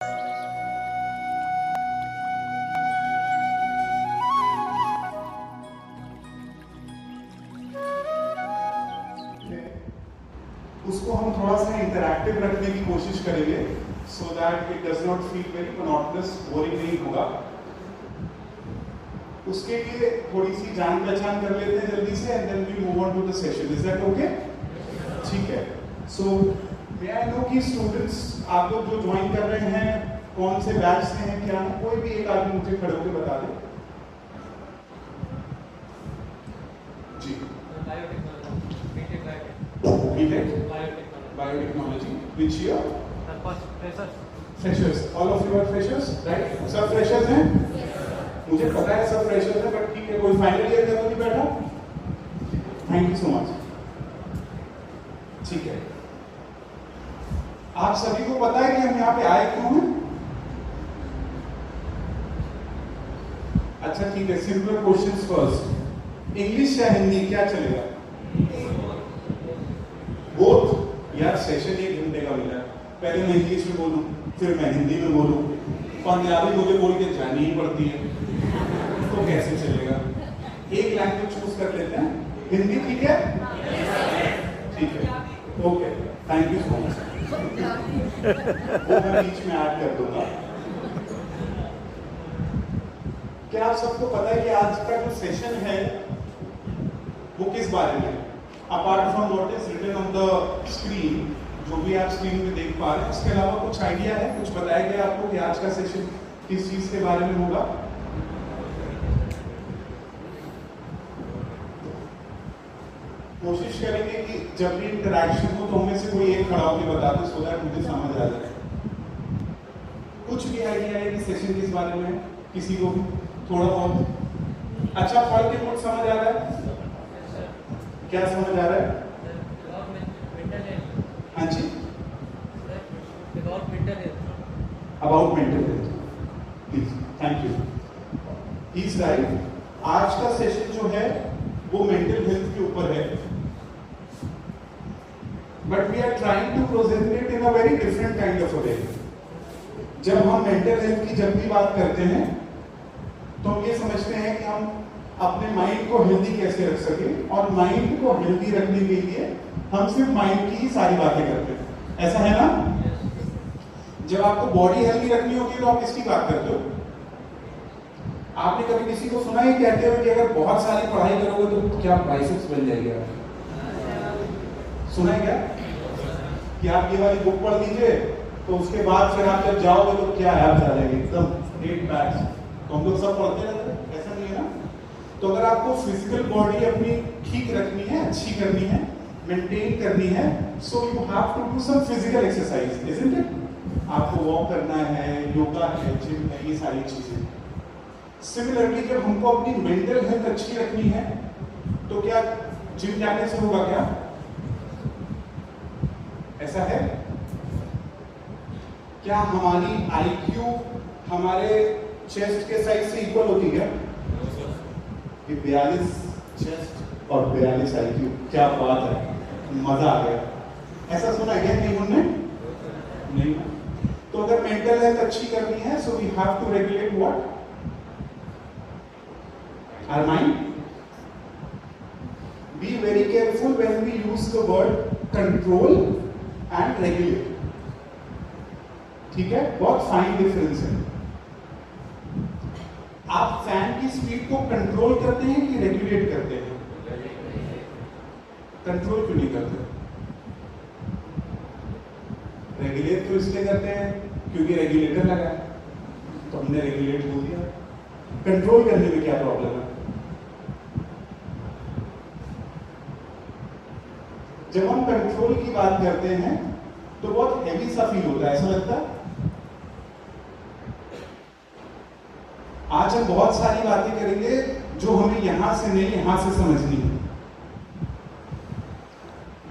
उसको हम थोड़ा सा इंटरैक्टिव रखने की कोशिश करेंगे so that it does not feel very monotonous, boring नहीं होगा। उसके लिए थोड़ी सी जान पहचान कर लेते हैं जल्दी से and then we move on to the session. Is that okay? ठीक है। सो मे आई नो कि स्टूडेंट्स आप लोग जो ज्वाइन कर रहे हैं कौन से बैच से हैं, क्या है? कोई भी एक आदमी मुझे खड़े होकर बता दे जी। Biotechnology. Which year? Freshers. All of you are freshers, right? सब freshers हैं? मुझे पता है सब freshers हैं, but ठीक है, कोई फाइनल ईयर का तो नहीं बैठा? Thank you so much. ठीक है। आप सभी को पता है कि हम यहाँ पे आए क्यों हैं? अच्छा ठीक है, सिंपल क्वेश्चंस फर्स्ट। इंग्लिश या हिंदी, क्या चलेगा? बोथ? यार सेशन 1 घंटे का मिला है, पहले मैं इंग्लिश में बोलूं फिर मैं हिंदी में बोलूं, पंजाबी मुझे बोल के जानी ही पड़ती है, तो कैसे चलेगा? एक लैंग्वेज चूज कर लेते हैं, हिंदी। ठीक है? ठीक है, okay, thank you so much. वो मैं बीच में ऐड कर दूंगा। क्या आप सबको पता है कि आज का जो सेशन है वो किस बारे में? Apart from what is written on the screen, जो भी आप स्क्रीन में देख पा रहे हैं, उसके अलावा कुछ आइडिया है, कुछ बताया गया आपको कि आज का सेशन किस चीज के बारे में होगा? कोशिश करेंगे कि जब भी इंटरैक्शन हो तो हमें से कोई एक खड़ा होकर बता दे सो दैट मुझे समझ आ जाए। कुछ भी आइडिया है कि सेशन किस बारे में है? किसी को भी थोड़ा बहुत? अच्छा, पढ़ के कुछ समझ आ रहा है? क्या समझ आ रहा है? हाँ जी, about mental health. Please, thank you. He is right. आज का सेशन जो है वो मेंटल हेल्थ के ऊपर है, but we are trying to present it in a very different kind of a way. जब हम मेंटल हेल्थ की जब भी बात करते हैं तो हम ये समझते हैं कि हम अपने माइंड को हेल्दी कैसे रख सके, और माइंड को हेल्दी रखने के लिए हम सिर्फ माइंड की ही सारी बातें करते हैं। ऐसा है ना? जब आपको बॉडी हेल्दी रखनी होगी तो आप किसकी बात करते हो? आपने कभी किसी को सुना ही कहते हुए कि अगर बहुत सारी पढ़ाई करोगे तो क्या बाइसेप्स बन जाएगी? सुना है क्या कि आप ये वाली बुक पढ़ लीजिए तो उसके बाद फिर आप जब जाओगे तो क्या एब्स आ जाएंगे, एकदम 8 पैक्स। तो हम लोग सब पढ़ते रहते हैं, ऐसा नहीं है ना? तो अगर आपको फिजिकल बॉडी अपनी ठीक रखनी है, अच्छी करनी है, मेंटेन करनी है, so you have to do some physical exercise, isn't it? आपको वॉक करना है, योगा है, जिम है, ये सारी चीजें। सिमिलरली जब हमको अपनी मेंटल हेल्थ अच्छी रखनी है तो क्या जिम जाने से होगा क्या? ऐसा है क्या? हमारी IQ हमारे चेस्ट के साइज से इक्वल होती है? 42 चेस्ट और 42 IQ, क्या बात है, मजा आ गया। ऐसा सुना है क्या नहीं हमने? नहीं। तो अगर मेंटल हेल्थ अच्छी करनी है so we have to regulate what? Our mind. Be very careful when we use the word control and regulate. ठीक है, बहुत फाइन डिफरेंस है। आप फैन की स्पीड को कंट्रोल करते हैं कि रेगुलेट करते हैं? कंट्रोल क्यों नहीं करते? रेगुलेट तो इसलिए करते हैं क्योंकि रेगुलेटर लगा है, तो हमने रेगुलेट बोल दिया। कंट्रोल करने में क्या प्रॉब्लम है? जब हम कंट्रोल की बात करते हैं तो बहुत हेवी सा फील होता है, ऐसा लगता है? आज हम बहुत सारी बातें करेंगे जो हमें यहां से नहीं यहां से समझनी है।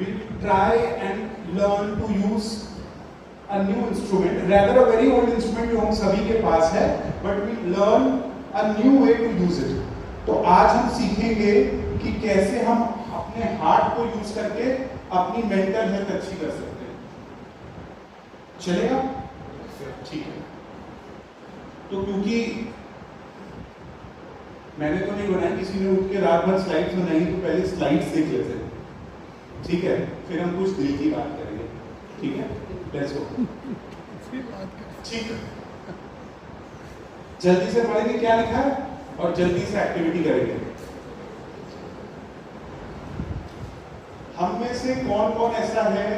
We try and learn to use a new instrument, rather a very old instrument जो हम सभी के पास है, but we learn a new way to use it. तो आज हम सीखेंगे कि कैसे हम अपने हार्ट को यूज करके अपनी मेंटल हेल्थ अच्छी कर सकते हैं। चलेगा? ठीक है, तो क्योंकि मैंने तो नहीं बनाया, किसी ने उठ के रात भर स्लाइड्स बनाई, तो पहले स्लाइड्स देख लेते हैं, ठीक है, फिर हम कुछ दिल की बात करेंगे, ठीक है, लेट्स गो। ठीक, जल्दी से पढ़ेंगे क्या लिखा है और जल्दी से एक्टिविटी करेंगे। हम में से कौन कौन ऐसा है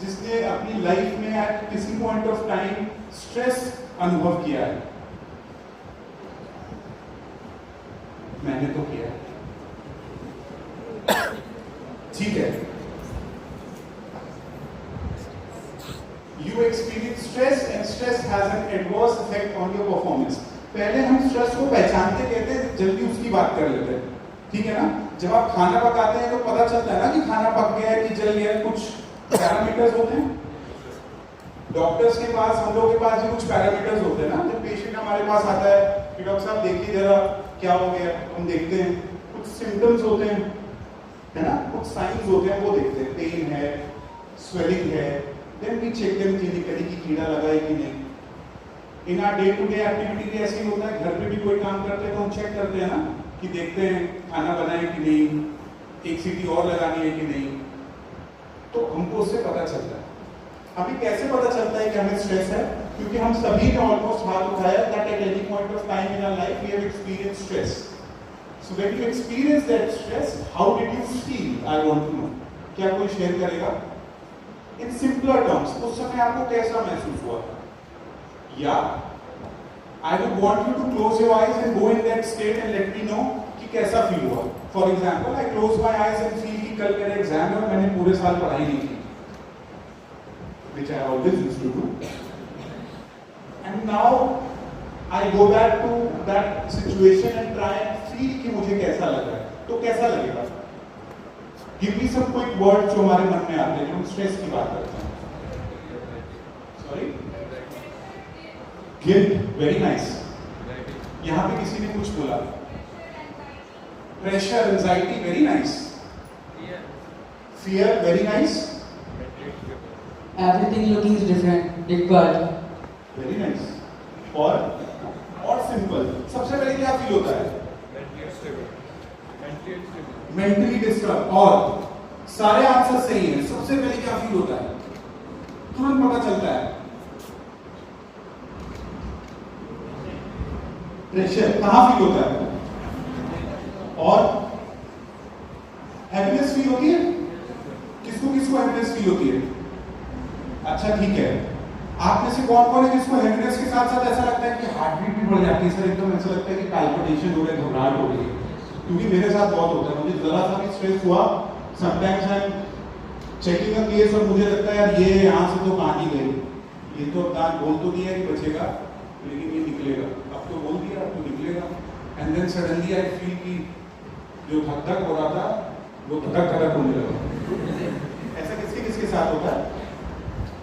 जिसने अपनी लाइफ में एट किसी पॉइंट ऑफ टाइम स्ट्रेस अनुभव किया है? मैंने तो किया, ठीक है। You experience stress and stress has an adverse effect on your performance. पहले हम स्ट्रेस को पहचानते कहते हैं, जल्दी उसकी बात कर लेते हैं, ठीक है ना। जब आप खाना पकाते हैं तो पता चलता है ना कि खाना पक गया है कि जल गया है, कुछ पैरामीटर्स होते हैं। डॉक्टर्स के पास, हम लोगों के पास भी कुछ पैरामीटर्स होते हैं ना। जब पेशेंट हमारे पास आता है कि डॉक्टर साहब देखिए जरा क्या हो गया, हम देखते हैं, कुछ सिम्टम्स होते हैं, है ना, कुछ साइंस होते हैं, वो देखते हैं, पेन है, स्वेलिंग है, then we check them clinically कि कीड़ा लगा है कि नहीं। In our day to day activity भी ऐसे ही होता है, घर पे भी कोई काम करते हैं तो हम चेक करते हैं ना कि देखते हैं खाना बना है कि नहीं, एक सीटी और लगानी है कि नहीं, तो हमको उससे पता चलता है। अभी कैसे पता चलता है कि हमें स्ट्रेस है? क्योंकि हम सभी ने ऑलमोस्ट हाथ उठाया that at any point of time in our life we have experienced stress. So when you experience that stress, how did you feel? I want to know. क्या कोई शेयर करेगा? इन सिंपलर टर्म्स, उस समय आपको कैसा महसूस हुआ? या I would want you to close your eyes and go in that state and let me know कि कैसा फील हुआ। For example, I close my eyes and feel कि कल मेरा एग्जाम है और मैंने पूरे साल पढ़ाई नहीं की, which I always used to do, and now I go back to that situation and try and feel कि मुझे कैसा लग रहा है। तो कैसा लगेगा? Give me some quick words जो हमारे मन में आते हैं, जो हम स्ट्रेस की बात करते हैं। Sorry? Guilt, very nice. यहाँ पे किसी ने कुछ बोला। Pressure, anxiety, very nice. Fear, very nice. Everything looking different, difficult. Very nice. और simple. सबसे पहले क्या फील होता है? Mentally disturbed. और सारे आंसर सही हैं। सबसे पहले क्या फील होता है? तुरंत पता चलता है। प्रेशर कहाँ फील होता है? और हैप्पीनेस फील होती है? किसको किसको हैप्पीनेस फील होती है? अच्छा ठीक है, आप में से कौन कौन है जिसको हैप्पीनेस के साथ साथ ऐसा लगता है कि हार्ट बीट भी बढ़ जाती है? सर एकदम ऐसा लगता है कि पैल्पिटेशन हो रहा है, घबराहट हो रही है। क्योंकि मेरे साथ बहुत होता है, मुझे जरा सा भी स्ट्रेस हुआ, sometimes I am checking a case और मुझे लगता है यार ये यहाँ से तो कहानी गई, ये तो दांत बोल तो दिया कि बचेगा लेकिन ये निकलेगा, अब तो बोल दिया अब तो निकलेगा। And then suddenly I feel कि जो धक धक हो रहा था वो धक धक होने लगा। ऐसा किसके किसके साथ होता है?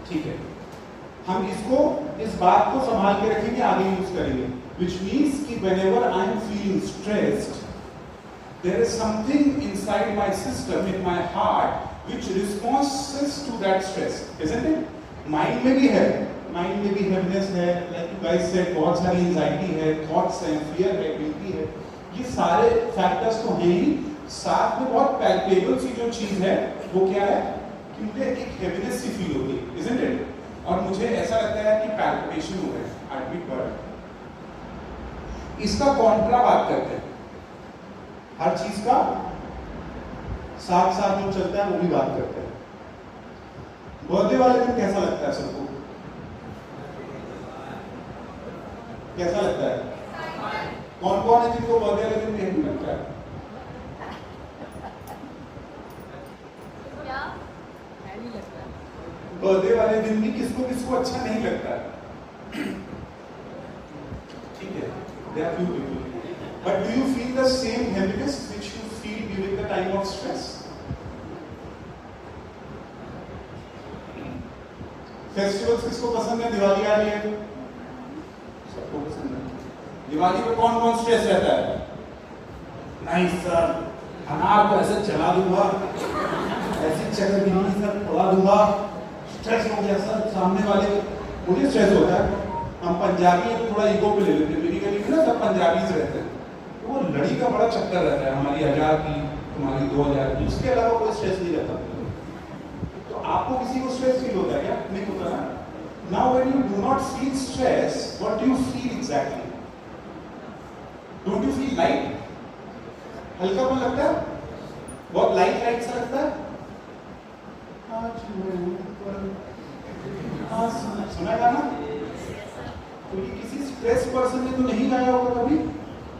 ठीक है, हम इसको, इस बात को संभाल के रखेंगे, आगे यूज करेंगे। Which means कि whenever I am feeling stressed, there is something inside my system, in my heart, which responds to that stress, isn't it? Mind में भी है, माइंड में भी हैप्पीनेस है, लाइक यू गाइस सेड, बहुत सारी एंजाइटी है, थॉट्स हैं, फियर है, गिल्टी है, ये सारे फैक्टर्स तो हैं ही। साथ में बहुत पैल्पेबल सी जो चीज है वो क्या है कि मुझे एक हैप्पीनेस सी फील होती है, इजंट इट? और मुझे ऐसा लगता है कि पैल्पिटेशन हो रहा है, हार्ट बीट बढ़ रहा है। इसका कॉन्ट्रा बात करते हैं, हर चीज का साथ साथ जो चलता है वो भी बात करते हैं। बर्थडे वाले दिन कैसा लगता है सबको? कैसा लगता है? कौन कौन है जिनको बर्थडे वाले दिन नहीं लगता है? बर्थडे वाले दिन भी किसको किसको अच्छा नहीं लगता है? ठीक है, there are few people. But do you feel the same happiness which you feel during the time of stress? Festivals किसको पसंद है? दिवाली आ रही है, सबको पसंद है। दिवाली पे कौन कौन स्ट्रेस रहता है? नहीं सर, अनार को ऐसे चला दूंगा, ऐसी चक्कर बिजली सर उड़ा दूंगा, स्ट्रेस हो गया सर, सामने वाले मुझे स्ट्रेस होता है। पंजाबी है तो थोड़ा ईगो पे ले लेते हैं, मेरी गली में ना सब पंजाबीज रहते हैं, तो वो लड़ी का बड़ा चक्कर रहता है, हमारी 1000 की तुम्हारी 2000 की, उसके अलावा कोई स्ट्रेस नहीं रहता। तो आपको किसी को स्ट्रेस फील होता है क्या? नहीं होता ना। Now when you do not feel stress, what do you feel exactly? Don't you feel light? हल्कापन लगता है, बहुत लाइट लाइट सा लगता है। सुना गाना? तो ये किसी स्ट्रेस पर्सन ने तो नहीं गाया होगा कभी?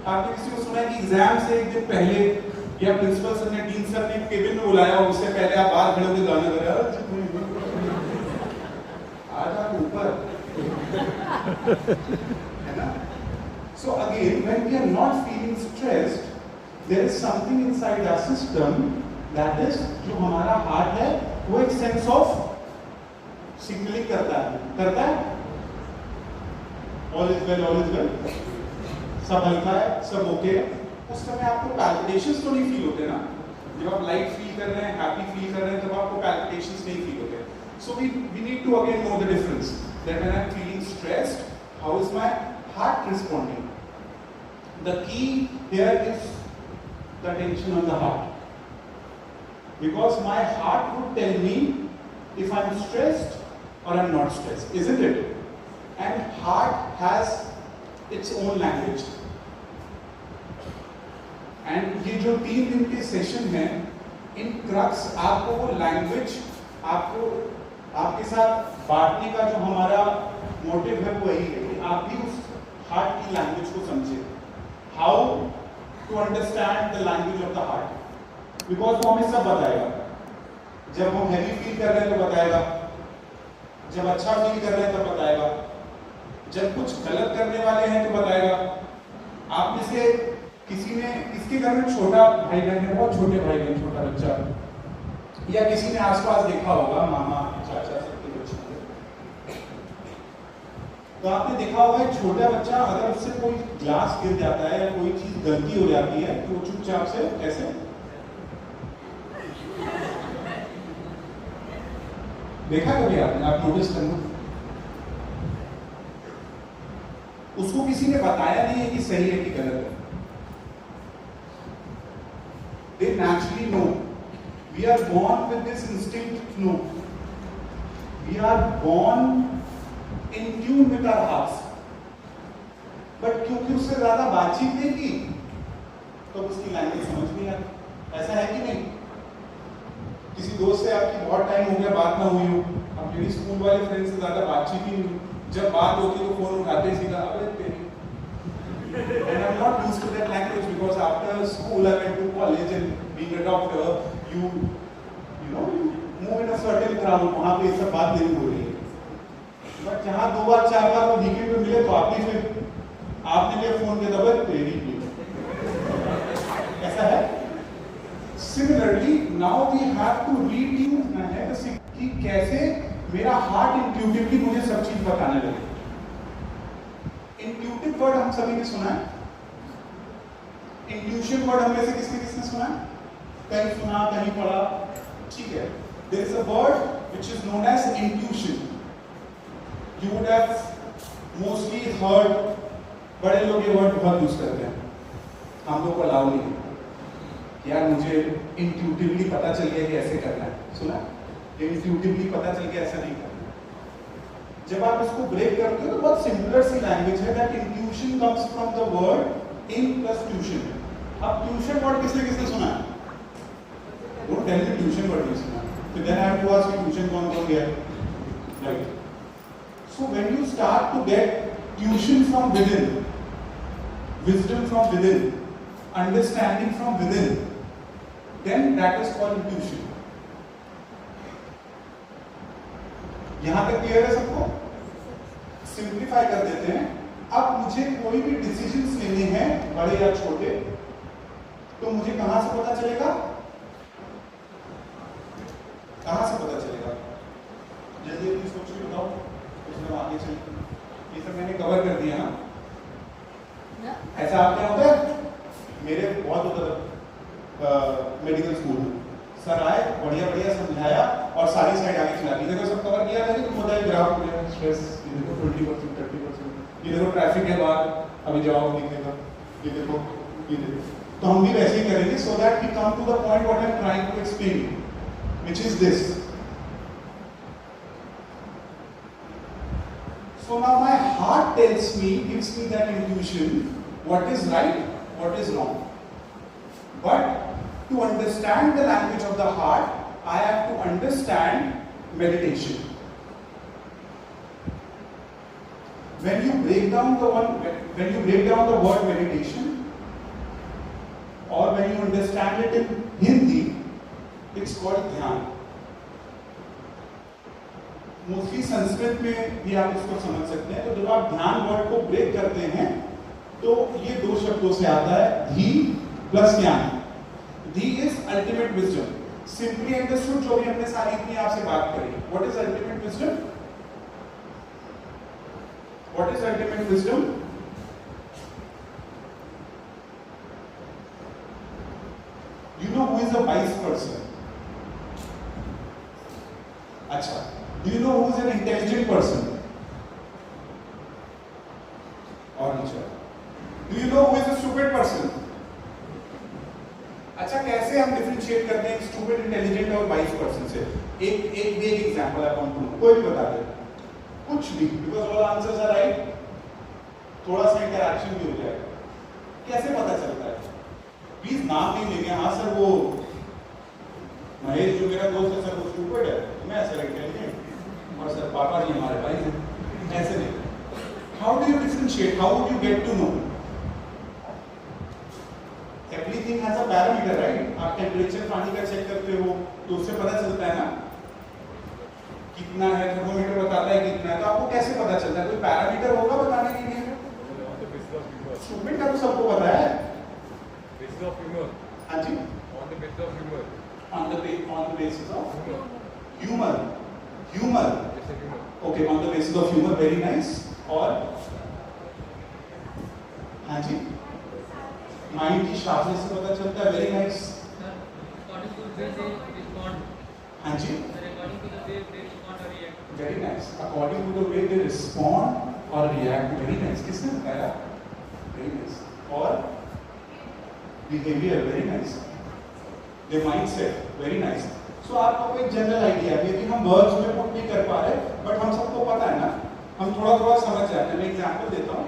आपने किसी को सुना है कि एग्जाम से एक दिन पहले या प्रिंसिपल सर ने, डीन सर ने केबिन में बुलाया और उससे पहले आप बाहर खड़े होकर गाना गा रहे हो, आज आप ऊपर, है ना? So again, when we are not feeling stressed, there is something inside our system that is, जो हमारा हार्ट है वो एक सेंस ऑफ सिग्नलिंग करता है ऑल इज वेल, सब हल्का है, सब ओके है। उस समय आपको पैल्पिटेशंस तो नहीं फील होते ना, जब आप लाइट फील कर रहे हैं, हैप्पी फील कर रहे हैं, तब आपको पैल्पिटेशंस नहीं फील होते। So we need to again know the difference that when I am feeling stressed, how is my heart responding? The key here is the tension on the heart, because my heart would tell me if I'm stressed or I'm not stressed, isn't it? And heart has its own language. And ये जो 3 दिन के session हैं, इन crux आपको वो language आपको आपके साथ बांटने का जो हमारा मोटिव है वो वही है कि आप भी उस हार्ट की लैंग्वेज को समझे। How to understand the language of the heart, because वो हमें सब बताएगा। जब हम हैवी फील कर रहे हैं तो बताएगा, जब अच्छा फील कर रहे हैं तब बताएगा, जब कुछ गलत करने वाले हैं तो बताएगा। आप में से किसी ने, किसके घर में छोटा भाई बहन है, बहुत छोटे भाई बहन, छोटा बच्चा, या किसी ने आसपास देखा होगा मामा चाचा सबके बच्चे, तो आपने देखा होगा छोटा बच्चा अगर उससे कोई ग्लास गिर जाता है या कोई चीज गलती हो जाती है तो चुपचाप से कैसे देखा कभी आपने? आप नोटिस करना, उसको किसी ने बताया नहीं है कि सही है कि गलत है। They naturally know. We are born with this instinct to know. We are born in tune with our hearts. But क्योंकि उससे ज्यादा बातचीत नहीं की तो उसकी लैंग्वेज समझ नहीं आती। ऐसा है कि नहीं? किसी दोस्त से आपकी बहुत टाइम हो गया बात ना हुई हो, अब मेरी स्कूल वाले फ्रेंड से ज्यादा बातचीत ही नहीं, जब बात होती तो फोन उठाते ही सीधा अबे तेरी। And I'm not used to that language because after school I went to college and being a doctor, you move in a certain crowd, वहाँ पे ये सब बात नहीं हो रही है। बट जहाँ 2 बार 4 बार वो वीकेंड पे मिले तो आपने लिए फोन किया था तेरी भी, ऐसा है। Similarly, now we have to retune कि कैसे मेरा हार्ट इंट्यूटिवली मुझे सब चीज बताने लगे। इंट्यूटिव वर्ड हम सभी ने सुना है, इंट्यूशन वर्ड हम में से किसने सुना है? कहीं सुना, कहीं पढ़ा, ठीक है। There is a word which is known as intuition. You would have mostly heard, बड़े लोग ये वर्ड बहुत यूज करते हैं, हम लोग को अलाउ नहीं है। यार मुझे इंट्यूटिवली पता चल गया कि ऐसे करना है, सुना? इंट्यूटिवली पता चल गया ऐसा नहीं करना। जब आप इसको ब्रेक करते हो तो बहुत सिमिलर सी लैंग्वेज है that intuition comes from the word in plus tuition. अब ट्यूशन वर्ड किसने सुना है? Don't tell me tuition word नहीं सुना, तो then I have to ask you tuition कौन गया, right? So when you start to get tuition from within, wisdom from within, understanding from within, then that is called intuition. यहां तक clear है सबको? Simplify कर देते हैं। अब मुझे कोई भी डिसीजंस लेने हैं, बड़े या छोटे, तो मुझे कहां से पता चलेगा? कहां से पता चलेगा? जल्दी जल्दी सोच के बताओ, उसमें आगे चलिए। ये सब मैंने कवर कर दिया ना? ऐसा आपके यहाँ होता है? मेरे बहुत होता था मेडिकल स्कूल में, सर आए, बढ़िया समझाया और सारी साइड आगे चला दी, देखो सब कवर किया था कि तुम बताइए ग्राफ में स्ट्रेस, देखो 20% 30%, ये देखो ट्रैफिक है बाहर, अभी जवाब दिखेगा, ये देखो, ये देखो। तो हम भी वैसे ही करेंगे, so that we come to the point what I'm trying to explain, which is this. So now my heart tells me, gives me that intuition, what is right, what is wrong. But to understand the language of the heart, I have to understand meditation. When you break down the word meditation, or when you understand it in Hindi, it's called ध्यान. Mostly Sanskrit में भी आप इसको समझ सकते हैं. तो जब आप ध्यान वर्ड को ब्रेक करते हैं तो ये दो शब्दों से आता है, धी प्लस ज्ञान. धी is ultimate wisdom. Simply understood, जो भी हमने सारी इतनी आपसे बात करी, what is ultimate wisdom? What is ultimate wisdom? You know who is a wise person? अच्छा, do you know who is an intelligent person? और नीचे. Do you know who is a stupid person? अच्छा, कैसे हम differentiate करते हैं stupid, intelligent और wise person से? एक एग्जांपल आप हमको कोई भी बता दे, कुछ भी, because all answers are right. थोड़ा सा इंटरैक्शन भी हो जाएगा. कैसे पता चलता है? प्लीज नाम नहीं लेंगे. हाँ सर, वो महेश जो मेरा दोस्त है सर, वो स्टूपिड है, मैं सर इंटेलिजेंट, और सर पापा जी हमारे भाई हैं. ऐसे नहीं. How do you differentiate? How would you get to know? Everything has a parameter, right? आप टेम्परेचर पानी का चेक करते हो तो उससे पता चलता है ना कितना है. थर्मोमीटर बताता है कितना है. तो आपको कैसे पता चलता है? कोई पैरामीटर होगा बताने के लिए? स्टूपिड का तो सबको पता है. हाँ जी, on the basis of humor. Okay, on the basis of humor, very nice. और हाँ जी, माइंड की शार्पनेस से पता चलता है. Very nice. हाँ जी, very nice. According to the way they respond और रिएक्ट. Very nice. किसने बताया? Very nice. और behavior, very nice. The mindset, very nice. So आपको एक जनरल आइडिया है, लेकिन हम वर्ड्स में पुट नहीं कर पा रहे, बट हम सबको पता है ना, हम थोड़ा थोड़ा समझ जाते हैं. मैं एग्जांपल देता हूँ.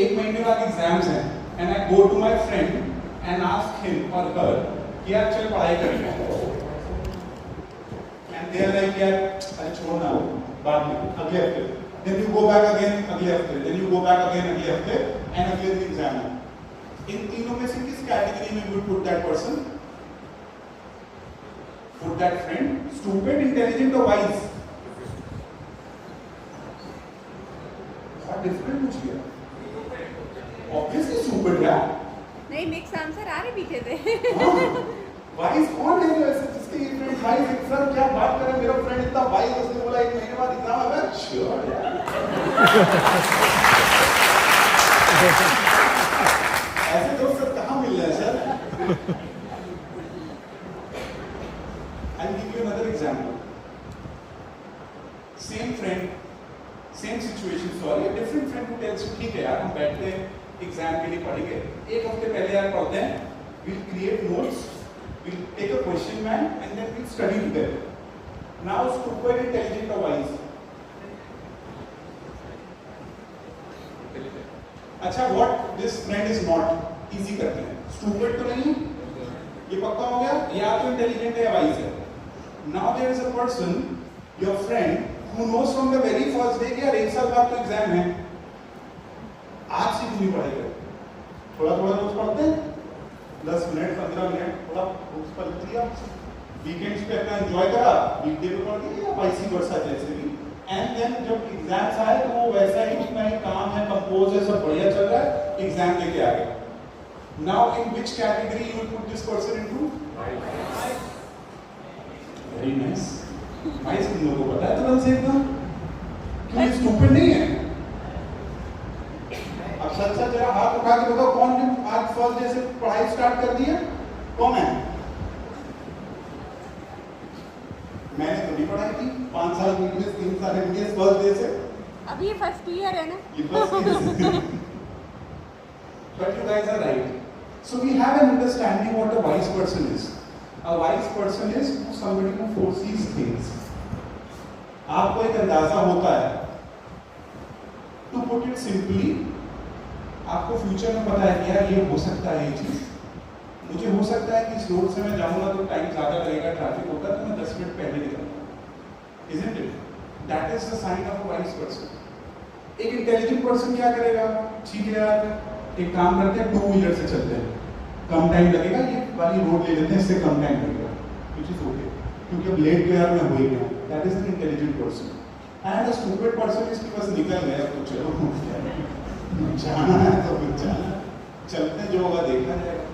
1 महीने बाद एग्जाम्स हैं, and I go to my friend and ask him और हर कि यार चल पढ़ाई करेंगे, एंड दे आर लाइक यार अरे छोड़ ना, बाद में अगले हफ्ते. Then you go back again अगले हफ्ते, then you go back again अगले हफ्ते, एंड अगले दिन एग्जाम है. इन तीनों में से किस कैटेगरी में would put that person? Put that friend? Stupid, intelligent or wise? What different पूछ लिया? Obviously stupid है. नहीं, मिक्स आंसर आ रहे पीछे से. Wise कौन है जो ऐसे जिसके ये फ्रेंड wise है? सर क्या बात कर रहे हैं, मेरा फ्रेंड इतना wise है, उसने बोला 1 महीने बाद एग्जाम है. श्योर यार. ऐसे दोस्त सर कहाँ मिल रहे हैं sir? I'll give you another example. Same friend, same situation. Sorry, a different friend who tells you, ठीक है यार, हम बैठते हैं एग्जाम के लिए पढ़ेंगे. 1 हफ्ते पहले यार पढ़ते हैं. We'll create notes, we'll take a question bank, and then we'll study together. Now, stupid, intelligent or wise? अच्छा, what this friend is not, easy करते हैं. Stupid तो नहीं, ये पक्का हो गया. या तो इंटेलिजेंट है या वाइज है. Now there is a person, your friend, who knows from the very first day कि यार 1 साल बाद तो एग्जाम है. आज से क्यों नहीं पढ़ेगा? थोड़ा थोड़ा रोज पढ़ते हैं, 10 मिनट 15 मिनट थोड़ा बुक्स पढ़ लिया, वीकेंड्स पे अपना एंजॉय करा, वीकडे पे पढ़ लिया, वाइस वर्सा जैसे भी. एंड देन जब एग्जाम्स आए तो वो वैसा ही उतना ही काम है, कंपोज है, सब बढ़िया चल रहा है, एग्जाम लेके आ गया. Now in which category you will put this person into? Very nice. Vice तुम लोगों को पता है तुरंत से एकदम, क्यों ये स्टूपिड नहीं है? अब सच सच जरा हाथ उठा के बताओ, कौन ने आज फर्स्ट डे से पढ़ाई स्टार्ट कर दी है? कौन है? मैंने तो नहीं पढ़ाई थी. 5 साल इंग्लिश, 3 साल इंग्लिश फर्स्ट डे से. अभी फर्स्ट क्लियर है ना? ये first is but you guys are right. So we have an understanding what a wise person is. A wise person is somebody who foresees things. आपको एक अंदाजा होता है. To put it simply, आपको future में पता है कि यार ये हो सकता है ये चीज. मुझे हो सकता है कि इस रोड से मैं जाऊंगा तो टाइम ज्यादा लगेगा, ट्रैफिक होगा तो मैं 10 मिनट पहले निकलूंगा. Isn't it? That is the sign of a wise person. एक इंटेलिजेंट पर्सन क्या करेगा? ठीक है यार, एक काम करते हैं, 2 व्हीलर से चलते हैं, कम टाइम लगेगा, ये वाली रोड ले लेते हैं, इससे कम टाइम लगेगा, which is okay, क्योंकि अब लेट तो यार मैं हो ही गया. That is an intelligent person. And a stupid person is कि बस निकल गया तो चलो जाना है तो फिर जाना, चलते हैं, जो होगा देखा जाएगा.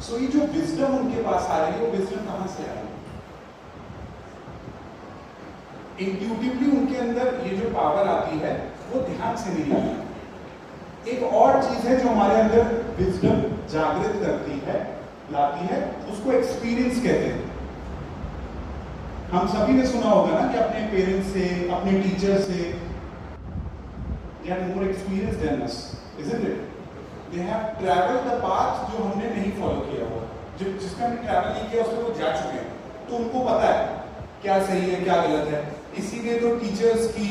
So ये जो विजडम उनके पास आ रही है, वो विजडम कहाँ से आ रही है? इंट्यूटिवली उनके अंदर ये जो पावर आती है वो ध्यान से नहीं आती. एक और चीज है जो हमारे अंदर विजडम जागृत करती है, लाती है, उसको एक्सपीरियंस कहते हैं. हम सभी ने सुना होगा ना कि अपने पेरेंट्स से, अपने टीचर से, they are more experienced than us, isn't it? They have traveled the path जो हमने नहीं फॉलो किया हुआ, जिसका हमने ट्रैवल नहीं किया उसमें वो जा चुके हैं, तो उनको पता है क्या सही है क्या गलत है. इसीलिए तो टीचर्स की,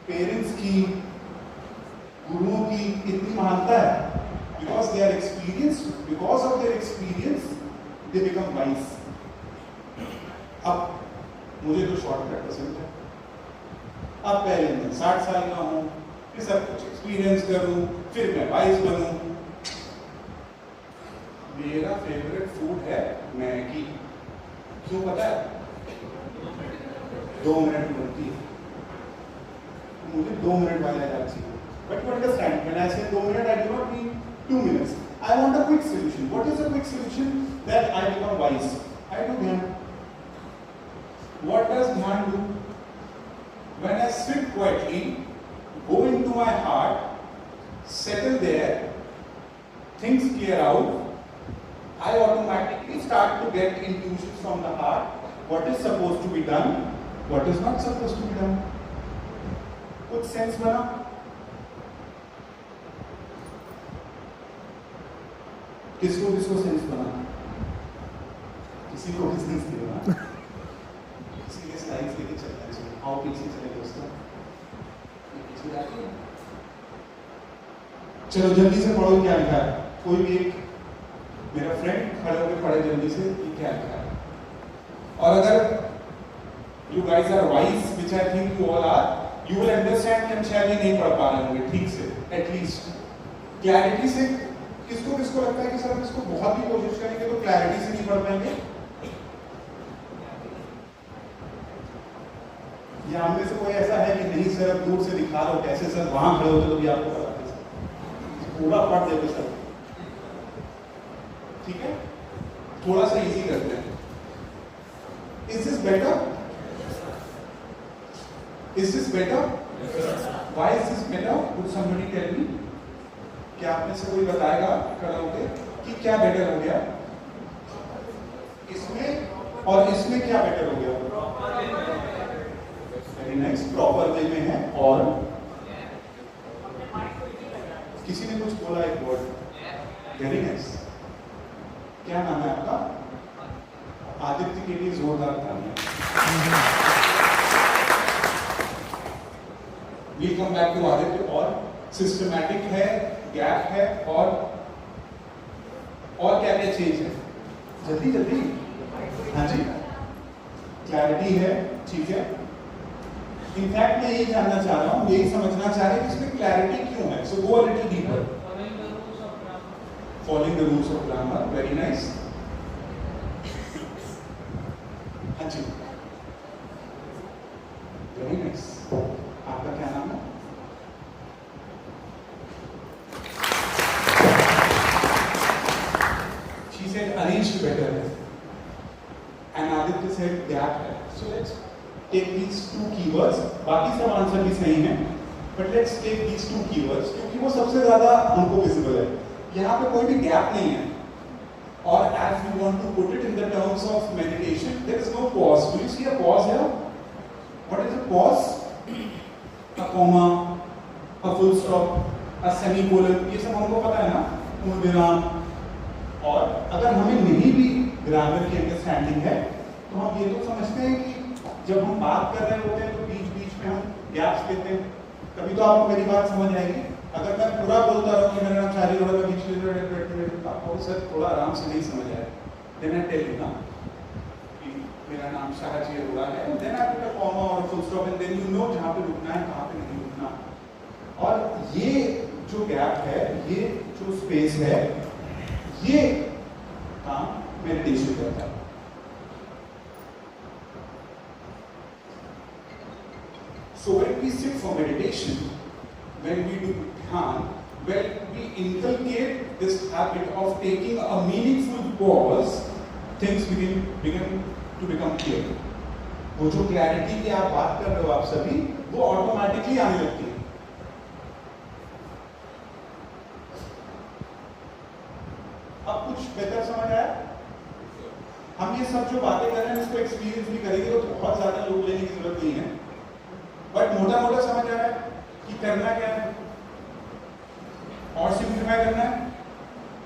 पेरेंट्स की, गुरुओं की इतनी महानता है, because they are experienced, because of their experience they become wise. अब मुझे तो शॉर्टकट पसंद है. अब पहले मैं 60 साल का हूं, फिर सब कुछ एक्सपीरियंस करूं, फिर मैं वाइज बनूं. मेरा फेवरेट फूड है मैगी. क्यों पता है? 2 मिनट में बनती है, मुझे 2 मिनट वाला याद चाहिए. But you understand, when I say 2 minutes, I do not mean 2 minutes. I want a quick solution. What is a quick solution that I become wise? I do dhyan. What does dhyan do? When I sit quietly, go into my heart, settle there, things clear out, I automatically start to get intuitions from the heart. What is supposed to be done? What is not supposed to be done? कुछ sense बना? किसको किसको sense बना? किसी को भी sense नहीं बना. किसी के स्लाइड्स लेके चलना चाहिए. आओ पीछे चले दोस्तों, पीछे जाके चलो जल्दी से पढ़ो क्या लिखा है. कोई भी एक मेरा फ्रेंड खड़े होकर पढ़े जल्दी से कि क्या लिखा है. और अगर you guys are wise, which I think you all are, you will understand कि हम शायद ये नहीं पढ़ पा रहे होंगे ठीक से, at least क्लैरिटी से. किसको किसको लगता है कि सर हम इसको बहुत ही कोशिश करेंगे तो क्लैरिटी से नहीं पढ़ पाएंगे? या हम में से कोई ऐसा है कि नहीं सर अब दूर से दिखा रहा हो, कैसे सर वहां खड़े होते तो भी आपको पता है, पूरा पढ़ देते सर. ठीक है, थोड़ा सा इजी करते हैं. Is this better? Is this better? Why is this better? Would somebody tell me? क्या आप में से कोई बताएगा खड़ा होके कि क्या बेटर हो गया? इसमें और इसमें क्या बेटर हो गया? वेरी नाइस, प्रॉपर वे में है. और किसी ने कुछ बोला एक वर्ड, वेरी नाइस. क्या नाम है आपका? आदित्य के लिए जोरदार तालियां. We come back to Aditya. और सिस्टमैटिक है, गैप है, और क्या क्या चेंज है? जल्दी जल्दी. हाँ जी, क्लैरिटी है, ठीक है. इनफैक्ट मैं यही जानना चाह रहा हूँ, यही समझना चाह रहे हैं कि इसमें क्लैरिटी क्यों है. So go a little deeper. Following the rules of grammar. Very nice. हाँ जी, वेरी नाइस. आपका क्या नाम है? She said arranged better and Aditya said gap है. So let's take these two keywords. बाकी सब आंसर भी सही हैं, but let's take these two keywords क्योंकि वो सबसे ज़्यादा उनको विजिबल है. यहाँ पे कोई भी गैप नहीं है. और as we want to put it in the terms of meditation, there is no pause. Do you see a pause here? What is a pause? A comma, a full stop, a semicolon, ये सब हमको पता है ना, पूर्ण विराम। और अगर हमें नहीं भी ग्रामर की अंडरस्टैंडिंग है तो हम ये तो समझते हैं कि जब हम बात कर रहे होते हैं तो बीच बीच में हम गैप्स लेते हैं। कभी तो आपको मेरी बात समझ आएगी। अगर मैं पूरा बोलता रहूं कि मेरा नाम शाहरी अरोड़ा, मैं बीच में आपको सर थोड़ा आराम से नहीं समझ आए, देन आई टेल यू ना कि मेरा नाम शाहजी अरोड़ा है, then I put a comma और full stop and then you know जहां पे रुकना है कहां पे नहीं रुकना। और ये जो गैप है, ये जो स्पेस है, ये काम मेडिटेशन करता है। So when we sit for meditation, when we do dhyan, when we inculcate this habit of taking a meaningful pause, things begin to become clear. वो जो क्लैरिटी की आप बात कर रहे हो आप सभी, वो ऑटोमेटिकली आने लगती है। अब कुछ बेहतर समझ आया? हम ये सब जो बातें कर रहे हैं इसको एक्सपीरियंस भी करेंगे तो बहुत ज्यादा लोग लेने की जरूरत नहीं है, बट मोटा मोटा समझ आ रहा है कि करना क्या है और सिंप्लीफाई करना है।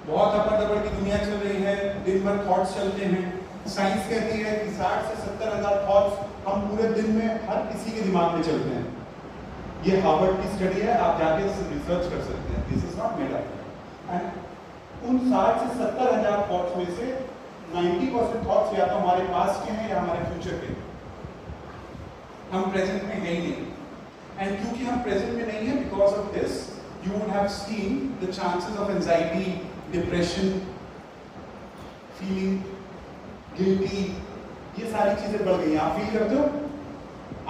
बहुत अपर की दुनिया चल रही है, दिन भर थॉट्स चलते हैं। साइंस कहती है कि 60 से 70 हजार थॉट्स हम पूरे दिन में हर किसी के दिमाग में चलते हैं। ये हार्वर्ड की स्टडी है, आप जाके रिसर्च कर सकते हैं, this is not made up. And उन 60 से 70 हजार थॉट्स में से 90% थॉट्स या तो हमारे पास्ट के हैं या हमारे फ्यूचर के। हम प्रेजेंट में है ही नहीं, एंड क्योंकि हम प्रेजेंट में नहीं है, because of this you would have seen the chances of anxiety, depression, feeling guilty, ये सारी चीजें बढ़ गई। आप फील करते हो?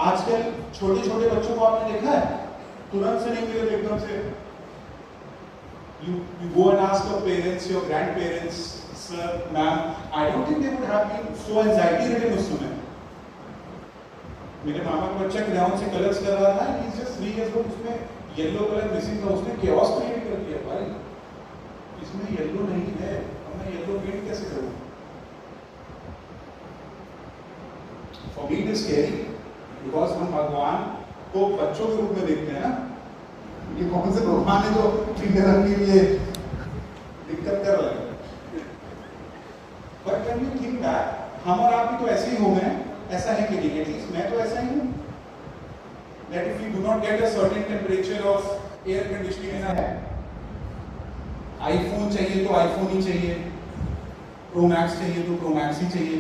आजकल छोटे छोटे बच्चों को आपने देखा है, तुरंत से नहीं मिले एकदम से you go and ask your parents, your grandparents, sir, ma'am, I don't think they would have been so anxiety ridden उस समय। मेरे मामा का बच्चा ग्राउंड से कलर्स कर रहा था, he is just 3 years old, उसमें येलो कलर मिसिंग था, उसने chaos क्रिएट कर दिया। भाई इसमें येलो नहीं है, अब मैं येलो पेंट कैसे करूं? For me it is scary because हम भगवान को बच्चों के रूप में देखते हैं ना। ये कौन से भगवान है जो पीले रंग के लिए दिक्कत कर रहे हैं? But when you think that, हम और आप भी तो ऐसे ही हो गए, ऐसा है कि नहीं? एटलीस्ट मैं तो ऐसा ही हूँ। That if you do not get a certain temperature of air conditioning in a iPhone चाहिए तो iPhone ही चाहिए, Pro Max चाहिए तो Pro Max ही चाहिए,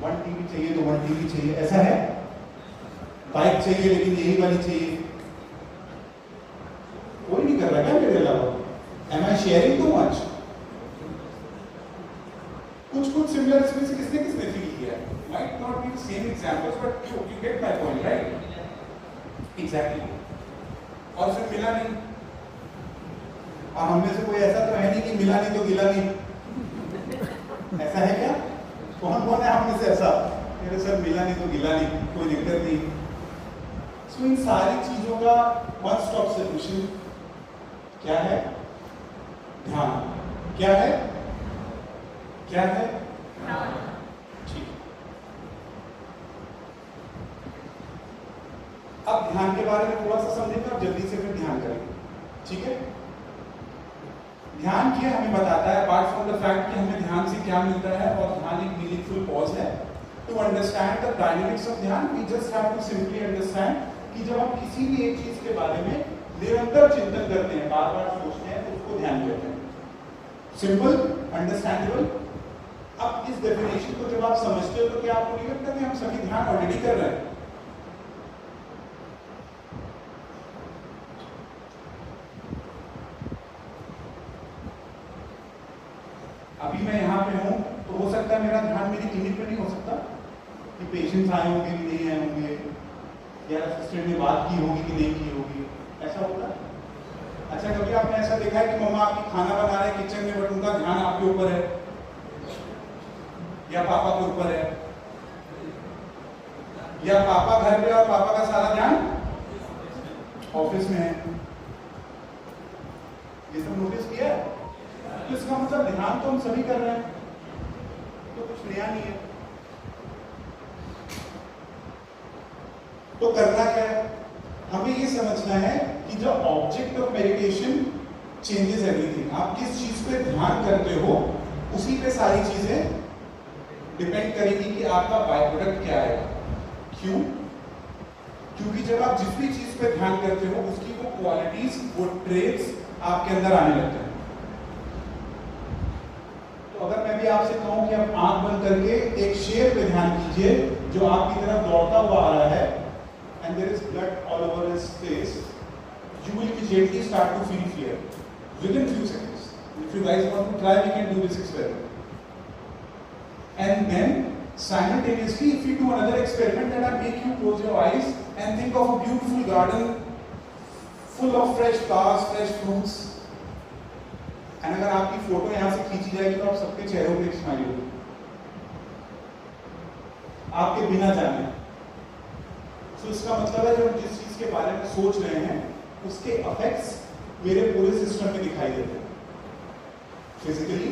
1 टीवी चाहिए तो 1 टीवी चाहिए, ऐसा है? बाइक चाहिए लेकिन यही वाली चाहिए। कोई नहीं कर रहा क्या मेरे अलावा? Am I sharing too much? कुछ सिमिलर इसमें से किसने किसने फील किया? Might not be the same examples, but you get my point, right? Exactly. और फिर मिला नहीं। और हम में से कोई ऐसा तो है नहीं कि मिला नहीं तो गिला नहीं। ऐसा है क्या? कौन कौन है हम में से ऐसा? मेरे सर मिला नहीं तो गिला नहीं, कोई दिक्कत नहीं। So, इन सारी चीजों का वन स्टॉप सॉल्यूशन क्या है? ध्यान। क्या है? क्या है? ठीक। अब ध्यान के बारे में थोड़ा सा समझेंगे और जल्दी से फिर ध्यान करेंगे, ठीक है? ध्यान क्या हमें बताता है, अपार्ट फ्रॉम द फैक्ट कि हमें ध्यान से क्या मिलता है, और ध्यान एक मीनिंगफुल पॉज है। To understand the dynamics of dhyan, we just have to simply understand कि जब हम किसी भी एक चीज के बारे में निरंतर चिंतन करते हैं, बार बार सोचते हैं, तो उसको ध्यान कहते हैं। Simple, understandable. अब इस डेफिनेशन को जब आप समझते हो तो क्या आपको नहीं लगता कि हम सभी ध्यान ऑलरेडी कर रहे हैं? अभी मैं यहाँ पे हूँ तो हो सकता है मेरा ध्यान मेरी क्लिनिक पे नहीं हो सकता कि पेशेंट्स आए होंगे कि नहीं आए होंगे, या असिस्टेंट ने बात की होगी कि नहीं की होगी, ऐसा होता है? अच्छा, कभी आपने ऐसा देखा है कि मम्मा आपकी खाना बना रहे हैं किचन में, बट उनका ध्यान आपके ऊपर है या पापा के ऊपर है, या पापा घर पे और पापा का सारा ध्यान ऑफिस में है? ये सब नोटिस किया है? तो इसका मतलब ध्यान तो हम सभी कर रहे हैं, तो कुछ नया नहीं है। तो करना क्या है, हमें ये समझना है कि जो object of meditation changes everything. आप किस चीज पे ध्यान करते हो उसी पे सारी चीजें डिपेंड करेगी कि आपका बाय प्रोडक्ट क्या है। क्यों? क्योंकि जब आप जिस भी चीज पे ध्यान करते हो उसकी वो क्वालिटीज, वो ट्रेट्स आपके अंदर आने लगते हैं। तो अगर मैं भी आपसे कहूं कि आप आंख बंद करके एक शेर पे ध्यान कीजिए जो आपकी तरफ दौड़ता हुआ आ रहा है, and there is blood all over his face, you will immediately start to feel fear within few seconds. If you guys want to try, we can do this experiment. And then simultaneously, if you do another experiment, then I make you close your eyes and think of a beautiful garden full of fresh flowers, fresh fruits. And अगर आपकी photo यहाँ से खींची जाएगी तो आप सबके चेहरों पे स्माइल होगी, आपके बिना जाने। तो इसका मतलब है जो हम जिस चीज के बारे में सोच रहे हैं उसके इफेक्ट्स मेरे पूरे सिस्टम में दिखाई देते हैं, physically,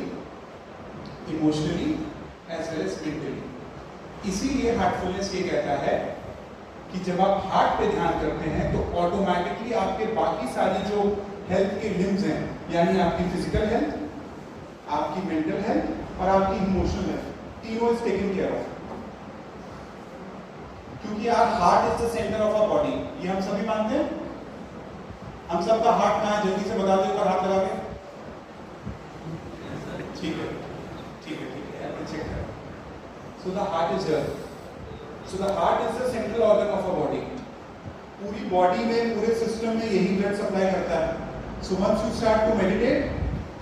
emotionally as well as mentally. इसीलिए हार्टफुलनेस ये कहता है कि जब आप हार्ट पे ध्यान करते हैं तो ऑटोमेटिकली आपके बाकी सारी जो हेल्थ के लिम्स हैं, यानी आपकी फिजिकल हेल्थ, आपकी मेंटल हेल्थ और आपकी इमोशनल हेल्थ, तीनों इज टेकन केयर ऑफ। क्योंकि यार heart is the centre of our body, ये हम सभी मानते हैं। हम सबका हार्ट कहाँ है, जल्दी से बता दो, हाथ लगा के। ठीक है, ठीक है, ठीक है, चेक करें। So the heart is here. So the heart is the central organ of our body. पूरी बॉडी में, पूरे सिस्टम में यही ब्लड सप्लाई करता है। So once you start to meditate,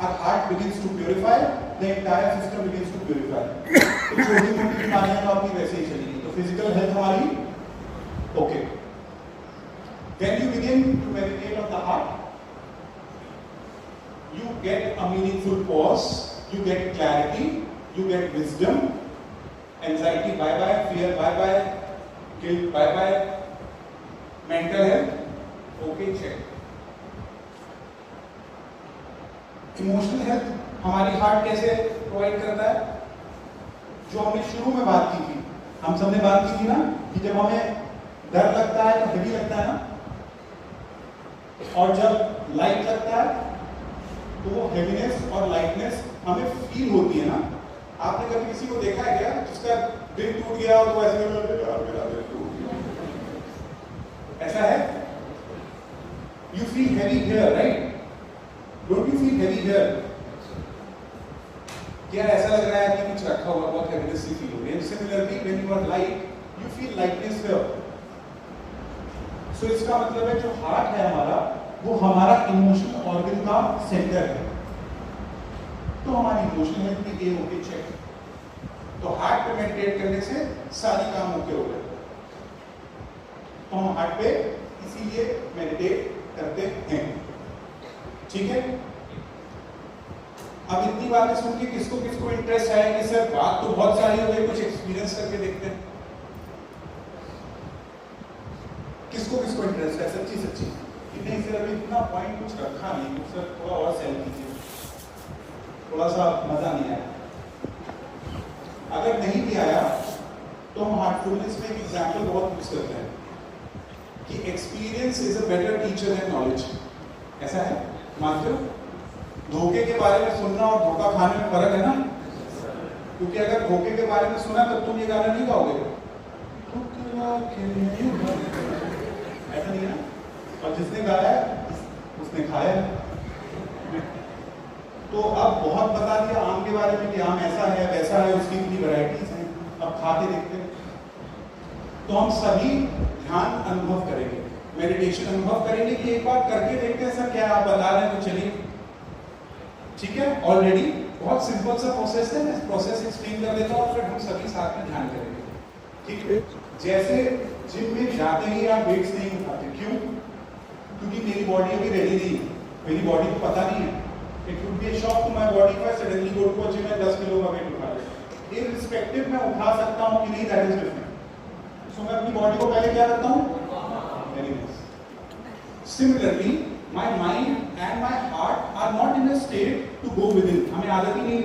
our heart begins to purify, the entire system begins to purify. तो छोटी मोटी बीमारियां तो आपकी वैसे ही चलेगी। तो फिजिकल हेल्थ हमारी okay. When you begin to meditate on the heart, you get a meaningful pause, you get clarity, you get wisdom, anxiety bye bye, fear bye bye, guilt bye bye, mental health okay, check. Emotional health हमारी heart कैसे provide करता है? जो हमने शुरू में बात की थी, हम सबने बात की थी ना कि जब हमें डर लगता है तो हेवी लगता है ना, और जब लाइट लगता है तो वो हेवीनेस और लाइटनेस हमें फील होती है ना। आपने कभी किसी को देखा है क्या जिसका दिल टूट गया और तो ऐसे मेरा दिल टूट गया, ऐसा है? You feel heavy here, right? Don't you feel heavy here? क्या ऐसा लग रहा है कि कुछ रखा हुआ, बहुत हेवीनेस सी फील हो रही है। Similarly when you are light, you feel lightness here. So इसका मतलब है जो हार्ट है हमारा, वो हमारा इमोशनल ऑर्गन का सेंटर है। तो हमारी इमोशनल हेल्थ भी ये होगी चेक। तो हार्ट पे मेडिटेट करने से सारी काम ओके हो गए। तो हम हार्ट पे इसीलिए मेडिटेट करते हैं, ठीक है? अब इतनी बातें सुन के किसको किसको इंटरेस्ट है कि सर बात तो बहुत सारी हो गई, कुछ एक्सपीरियंस करके देखते हैं। किसको किसको इंटरेस्ट है सच्ची सच्ची? कि नहीं सर अभी इतना पॉइंट कुछ रखा नहीं, कुछ सर थोड़ा और सेल कीजिए, थोड़ा सा मजा नहीं आया। अगर नहीं भी आया तो हम हार्टफुलनेस में एक एग्जाम्पल बहुत यूज करते हैं कि experience is a better teacher than knowledge. ऐसा है, मानते हो? धोखे के बारे में सुनना और धोखा खाने में फर्क है ना? क्योंकि अगर धोखे के बारे में सुना तब तुम ये गाना नहीं गाओगे, ऐसा नहीं है ना? और जिसने गाया है उसने खाया है। तो अब बहुत बता दिया आम के बारे में कि आम ऐसा है वैसा है, उसकी इतनी वैरायटीज हैं, अब खा के देखते हैं। तो हम सभी ध्यान अनुभव करेंगे, मेडिटेशन अनुभव करेंगे कि एक बार करके देखते हैं सर क्या आप बता रहे हैं, तो चलिए ठीक है। ऑलरेडी बहुत सिंपल सा प्रोसेस है, मैं प्रोसेस एक्सप्लेन कर देता हूँ और फिर हम सभी साथ में ध्यान करेंगे, ठीक है? जैसे जिम में जाते ही आप वेट्स नहीं उठाते, क्यों? क्योंकि मेरी बॉडी अभी रेडी नहीं है, मेरी बॉडी को पता नहीं है। It would be a shock to my body if I suddenly go to a gym and 10 kilo का वेट उठा ले। इररिस्पेक्टिव मैं उठा सकता हूं कि नहीं, दैट इज डिफरेंट। सो मैं अपनी बॉडी को पहले क्या करता हूं? Very nice. Similarly my mind and my heart are not in a state to go within. हमें आदत ही नहीं,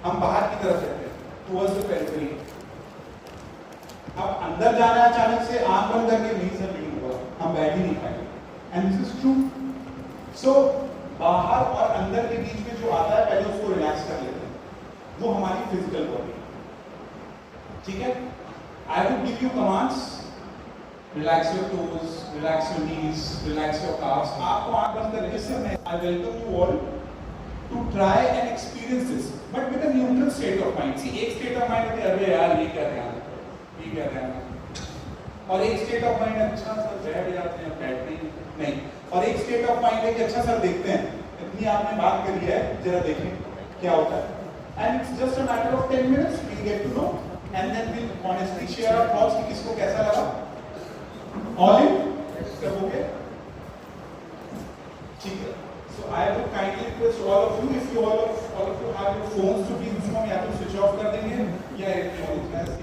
हम बाहर की तरफ रहते हैं, टुवर्ड्स द पेरिफेरी। अब अंदर जाना अचानक से आंख बंद करके नहीं सर नहीं हुआ, हम बैठ ही नहीं पाएंगे। And this is true. So बाहर और अंदर के बीच में जो आता है पहले उसको रिलैक्स कर लेते हैं, वो हमारी फिजिकल बॉडी। ठीक है, I will give you commands, relax your toes, relax your knees, relax your calves. आपको आंख बंद करके sir I welcome you all to try and experience this but with a neutral state of mind. See एक state of mind है अरे यार ये क्या ध्यान है, ये क्या ध्यान है, और एक स्टेट ऑफ माइंड अच्छा सर बैठ जाते हैं, बैठते नहीं, और एक स्टेट ऑफ माइंड है कि अच्छा सर देखते हैं, इतनी आपने बात करी है जरा देखें क्या होता है। And it's just a matter of 10 minutes, we get to know and then we honestly share our thoughts कि किसको कैसा लगा। ऑल इन सब हो गया, ठीक है। So I would kindly request all of you, if you all of you have your phones to please उसको हम या तो स्विच ऑफ कर देंगे या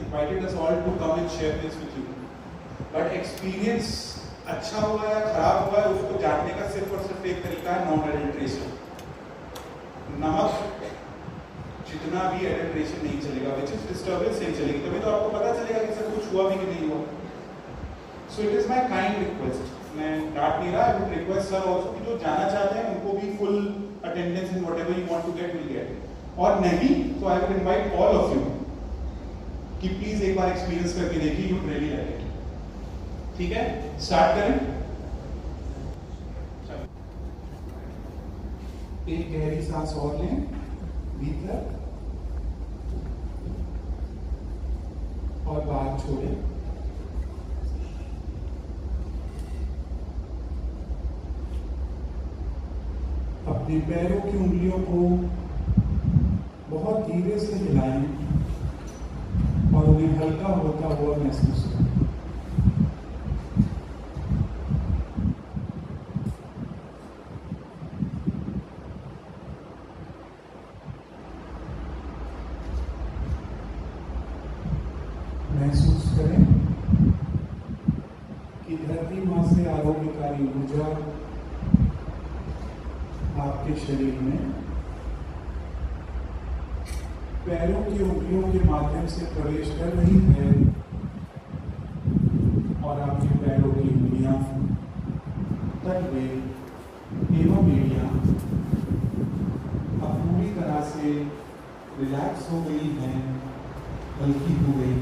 invited us all to come and share this with you. But experience अच्छा हुआ या खराब हुआ है उसको जानने का सिर्फ और सिर्फ एक तरीका है, नॉन एडल्ट्रेशन। नमक जितना भी एडल्ट्रेशन नहीं चलेगा, विच इज डिस्टर्बेंस नहीं चलेगी, तभी तो आपको पता चलेगा कि सर कुछ हुआ भी कि नहीं हुआ। So it is my kind request, मैं डांट नहीं रहा, I would request sir also कि जो जाना चाहते हैं उनको भी full attendance in whatever you want to get will get, और नहीं तो I would invite all of you कि प्लीज एक बार एक्सपीरियंस करके देखिए, यू रियली लाइक इट। ठीक है, स्टार्ट करें। एक गहरी सांस और लें भीतर और बाहर छोड़ें। अपने पैरों की उंगलियों को बहुत धीरे से हिलाएं और उन्हें हल्का होता हुआ महसूस करें। महसूस करें कि धरती मां से आरोग्यकारी ऊर्जा आपके शरीर में पैरों की उंगलियों के माध्यम से प्रवेश कर रही है और आपके पैरों की उंगलियां तलवे एवं एड़ियां अब पूरी तरह से रिलैक्स हो गई हैं, हल्की हो गई।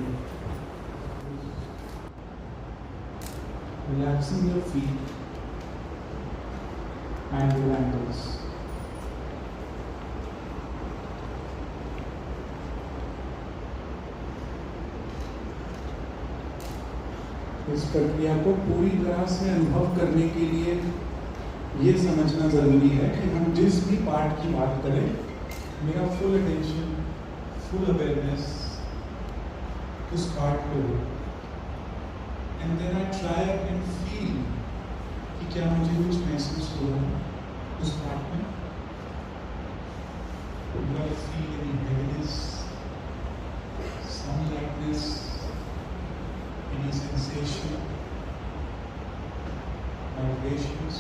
Relaxing your feet and your ankles. इस प्रक्रिया को पूरी तरह से अनुभव करने के लिए ये समझना जरूरी है कि हम जिस भी पार्ट की बात करें, मेरा फुल अटेंशन, फुल अवेयरनेस उस पार्ट पे हो। And then I try and feel कि क्या मुझे कुछ महसूस हो रहा है उस पार्ट में। Do I feel any heaviness, some lightness, any sensation, vibrations?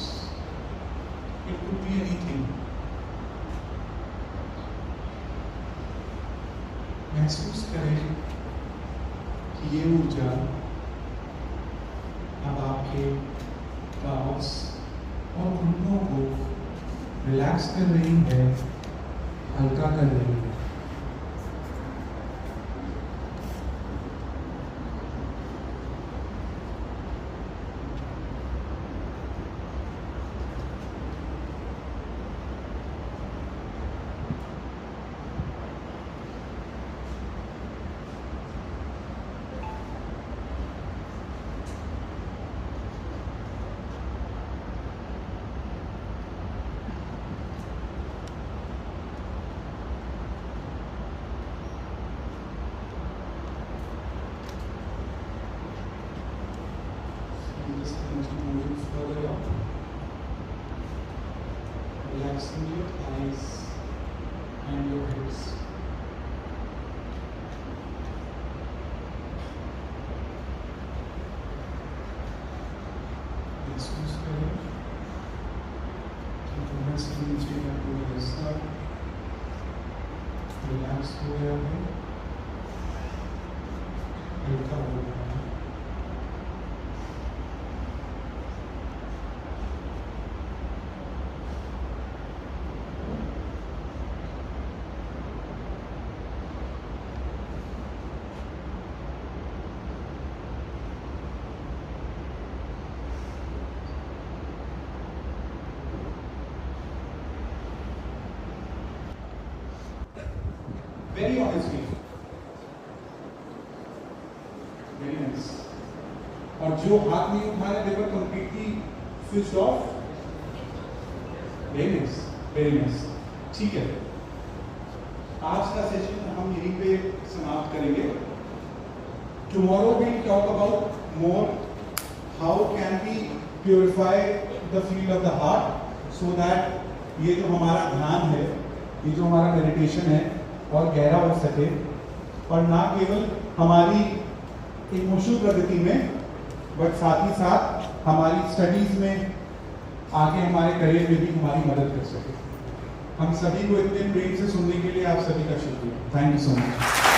It could be anything. महसूस करें कि ये ऊर्जा अब आपके काफ्स और घुटनों को रिलैक्स कर रही है, हल्का कर रही है। Moving further up, relaxing your thighs and your hips. महसूस करें कि कमर से नीचे का पूरा हिस्सा रिलैक्स हो गया है, हल्का हो गया है। Very honestly, very nice. और जो हाथ नहीं उठा रहे, they were completely switched off. Very nice, very nice. ठीक है, आज का सेशन हम यहीं पे समाप्त करेंगे। Tomorrow we talk about more how can we purify the field of the heart, so that ये जो हमारा ध्यान है, ये जो हमारा मेडिटेशन है, और गहरा हो सके, और ना केवल हमारी इमोशनल प्रगति में, बट साथ ही साथ हमारी स्टडीज में, आगे हमारे करियर में भी हमारी मदद कर सके। हम सभी को इतने प्रेम से सुनने के लिए आप सभी का शुक्रिया। Thank you so much.